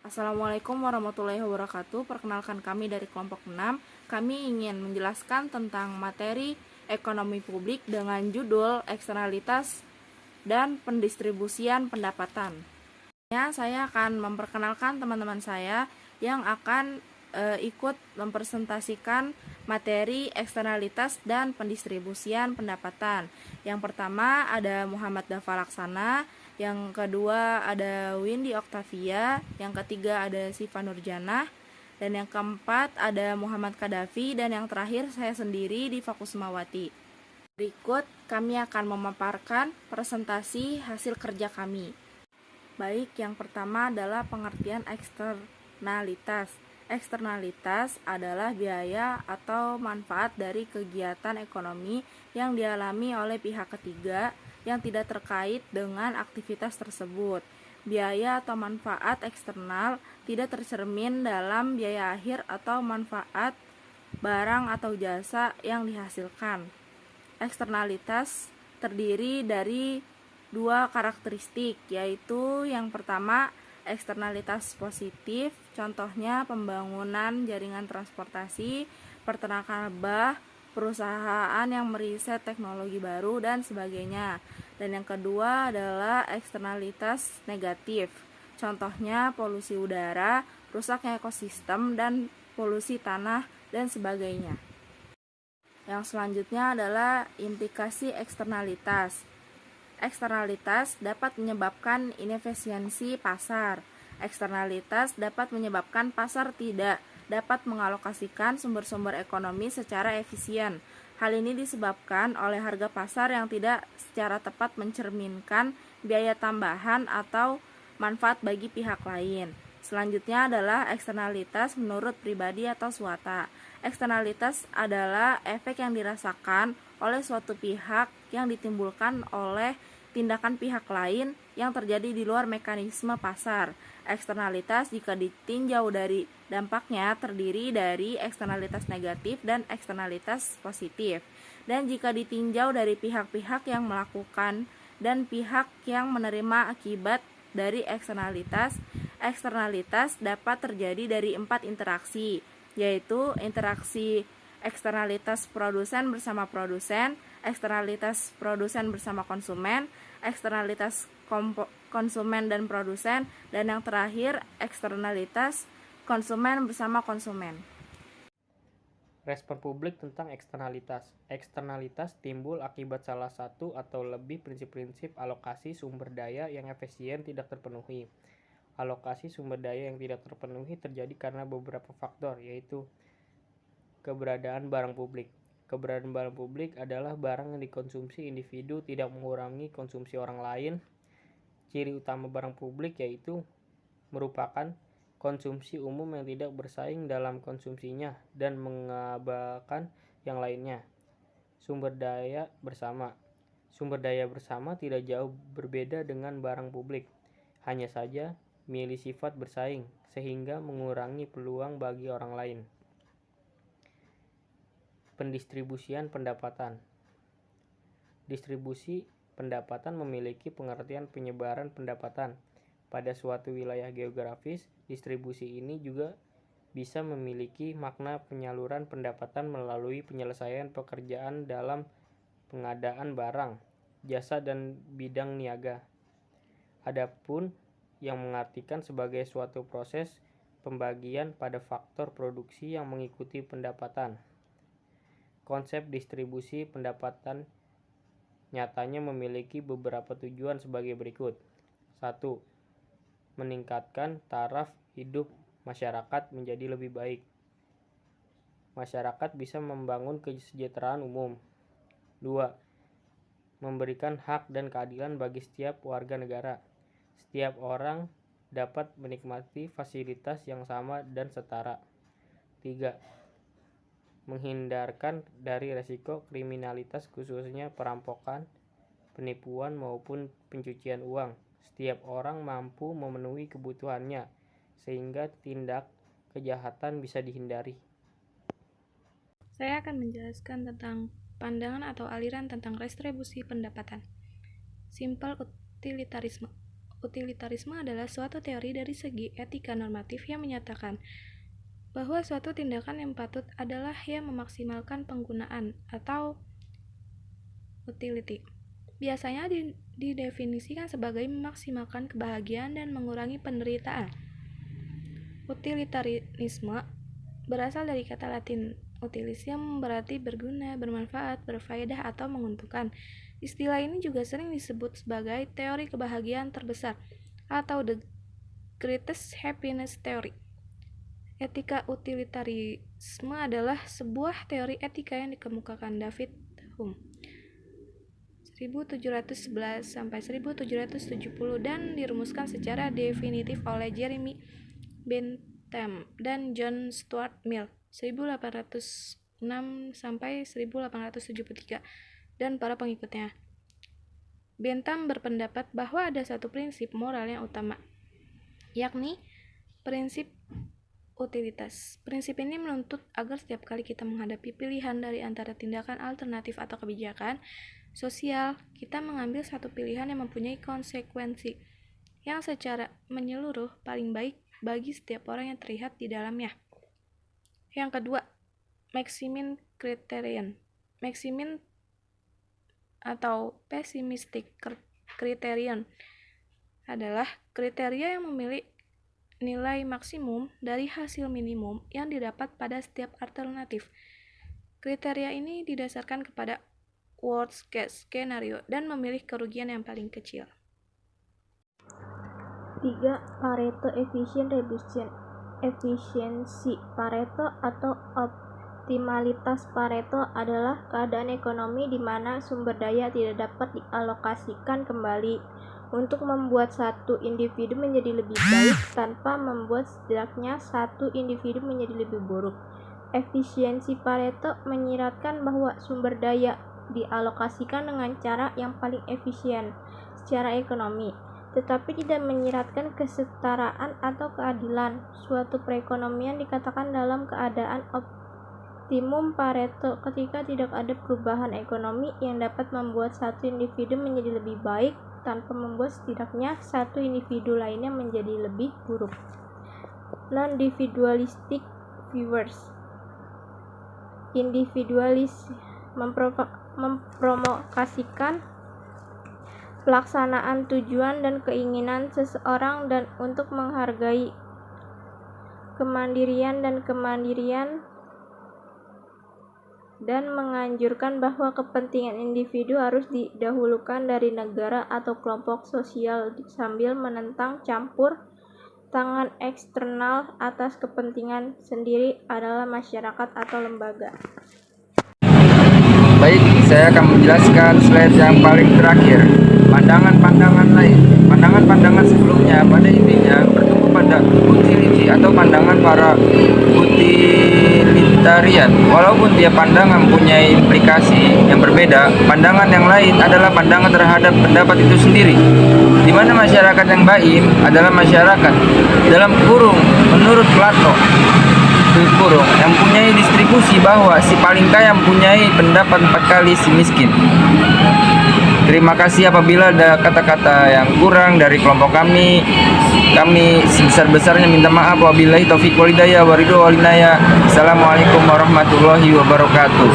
Assalamualaikum warahmatullahi wabarakatuh. Perkenalkan kami dari kelompok 6. Kami ingin menjelaskan tentang materi ekonomi publik dengan judul eksternalitas dan pendistribusian pendapatan. Saya akan memperkenalkan teman-teman saya yang akan ikut mempresentasikan materi eksternalitas dan pendistribusian pendapatan. Yang pertama ada Muhammad Dafa Laksana, yang kedua ada Windy Octavia, yang ketiga ada Siva Nurjana, dan yang keempat ada Muhammad Kadafi, dan yang terakhir saya sendiri Diva Kusumawati. Berikut kami akan memaparkan presentasi hasil kerja kami. Baik, yang pertama adalah pengertian eksternalitas. Eksternalitas adalah biaya atau manfaat dari kegiatan ekonomi yang dialami oleh pihak ketiga yang tidak terkait dengan aktivitas tersebut. Biaya atau manfaat eksternal tidak tercermin dalam biaya akhir atau manfaat barang atau jasa yang dihasilkan. Eksternalitas terdiri dari dua karakteristik, yaitu yang pertama eksternalitas positif, contohnya pembangunan jaringan transportasi, peternakan lebah, perusahaan yang meriset teknologi baru, dan sebagainya. Dan yang kedua adalah eksternalitas negatif, contohnya polusi udara, rusaknya ekosistem, dan polusi tanah, dan sebagainya. Yang selanjutnya adalah implikasi eksternalitas. Eksternalitas dapat menyebabkan inefisiensi pasar. Eksternalitas dapat menyebabkan pasar tidak dapat mengalokasikan sumber-sumber ekonomi secara efisien. Hal ini disebabkan oleh harga pasar yang tidak secara tepat mencerminkan biaya tambahan atau manfaat bagi pihak lain. Selanjutnya adalah eksternalitas menurut pribadi atau swasta. Eksternalitas adalah efek yang dirasakan oleh suatu pihak yang ditimbulkan oleh tindakan pihak lain yang terjadi di luar mekanisme pasar. Eksternalitas jika ditinjau dari dampaknya terdiri dari eksternalitas negatif dan eksternalitas positif. Dan jika ditinjau dari pihak-pihak yang melakukan dan pihak yang menerima akibat dari eksternalitas, eksternalitas dapat terjadi dari 4 interaksi, yaitu interaksi eksternalitas produsen bersama produsen, eksternalitas produsen bersama konsumen, eksternalitas konsumen dan produsen, dan yang terakhir eksternalitas konsumen bersama konsumen. Respon publik tentang eksternalitas. Eksternalitas timbul akibat salah satu atau lebih prinsip-prinsip alokasi sumber daya yang efisien tidak terpenuhi. Alokasi sumber daya yang tidak terpenuhi terjadi karena beberapa faktor, yaitu keberadaan barang publik. Keberadaan barang publik adalah barang yang dikonsumsi individu tidak mengurangi konsumsi orang lain. Ciri utama barang publik yaitu merupakan konsumsi umum yang tidak bersaing dalam konsumsinya dan mengabaikan yang lainnya. Sumber daya bersama. Sumber daya bersama tidak jauh berbeda dengan barang publik. Hanya saja milih sifat bersaing sehingga mengurangi peluang bagi orang lain. Pendistribusian pendapatan. Distribusi pendapatan memiliki pengertian penyebaran pendapatan. Pada suatu wilayah geografis, distribusi ini juga bisa memiliki makna penyaluran pendapatan melalui penyelesaian pekerjaan dalam pengadaan barang, jasa, dan bidang niaga. Adapun yang mengartikan sebagai suatu proses pembagian pada faktor produksi yang mengikuti pendapatan. Konsep distribusi pendapatan nyatanya memiliki beberapa tujuan sebagai berikut. 1. Meningkatkan taraf hidup masyarakat menjadi lebih baik. Masyarakat bisa membangun kesejahteraan umum. 2. Memberikan hak dan keadilan bagi setiap warga negara. Setiap orang dapat menikmati fasilitas yang sama dan setara. 3. Menghindarkan dari resiko kriminalitas khususnya perampokan, penipuan maupun pencucian uang. Setiap orang mampu memenuhi kebutuhannya sehingga tindak kejahatan bisa dihindari. Saya akan menjelaskan tentang pandangan atau aliran tentang redistribusi pendapatan. Simple utilitarisme. Utilitarisme adalah suatu teori dari segi etika normatif yang menyatakan bahwa suatu tindakan yang patut adalah yang memaksimalkan penggunaan atau utility. Biasanya didefinisikan sebagai memaksimalkan kebahagiaan dan mengurangi penderitaan. Utilitarisme berasal dari kata Latin utilis yang berarti berguna, bermanfaat, berfaedah, atau menguntungkan. Istilah ini juga sering disebut sebagai teori kebahagiaan terbesar atau the greatest happiness theory. Etika utilitarisme adalah sebuah teori etika yang dikemukakan David Hume 1711 sampai 1770 dan dirumuskan secara definitif oleh Jeremy Bentham dan John Stuart Mill 1806 sampai 1873 dan para pengikutnya. Bentham berpendapat bahwa ada satu prinsip moral yang utama, yakni prinsip utilitas. Prinsip ini menuntut agar setiap kali kita menghadapi pilihan dari antara tindakan alternatif atau kebijakan sosial, kita mengambil satu pilihan yang mempunyai konsekuensi yang secara menyeluruh paling baik bagi setiap orang yang terlihat di dalamnya. Yang kedua, Maximin criterion. Maximin atau pessimistic criterion adalah kriteria yang memiliki nilai maksimum dari hasil minimum yang didapat pada setiap alternatif. Kriteria ini didasarkan kepada worst case scenario dan memilih kerugian yang paling kecil. 3. Pareto efisiensi Pareto atau optimalitas Pareto adalah keadaan ekonomi di mana sumber daya tidak dapat dialokasikan kembali untuk membuat satu individu menjadi lebih baik tanpa membuat setidaknya satu individu menjadi lebih buruk. Efisiensi Pareto menyiratkan bahwa sumber daya dialokasikan dengan cara yang paling efisien secara ekonomi, tetapi tidak menyiratkan kesetaraan atau keadilan. Suatu perekonomian dikatakan dalam keadaan optimum Pareto ketika tidak ada perubahan ekonomi yang dapat membuat satu individu menjadi lebih baik tanpa membuat setidaknya satu individu lainnya menjadi lebih buruk. Non-individualistic viewers. Individualis mempromokasikan pelaksanaan tujuan dan keinginan seseorang dan untuk menghargai kemandirian dan menganjurkan bahwa kepentingan individu harus didahulukan dari negara atau kelompok sosial sambil menentang campur tangan eksternal atas kepentingan sendiri adalah masyarakat atau lembaga. Baik, saya akan menjelaskan slide yang paling terakhir. Pandangan sebelumnya pada intinya bertumpu pada utility atau pandangan para utilitarian. Walaupun tiap pandangan mempunyai implikasi yang berbeda, pandangan yang lain adalah pandangan terhadap pendapat itu sendiri, di mana masyarakat yang baim adalah masyarakat dalam kurung menurut Plato yang mempunyai distribusi bahwa si paling kaya mempunyai pendapat 4 kali si miskin. Terima kasih apabila ada kata-kata yang kurang dari kelompok kami. Kami sebesar-besarnya minta maaf. Wabillahi taufiq wal hidayah wa ridho wal inayah. Assalamualaikum warahmatullahi wabarakatuh.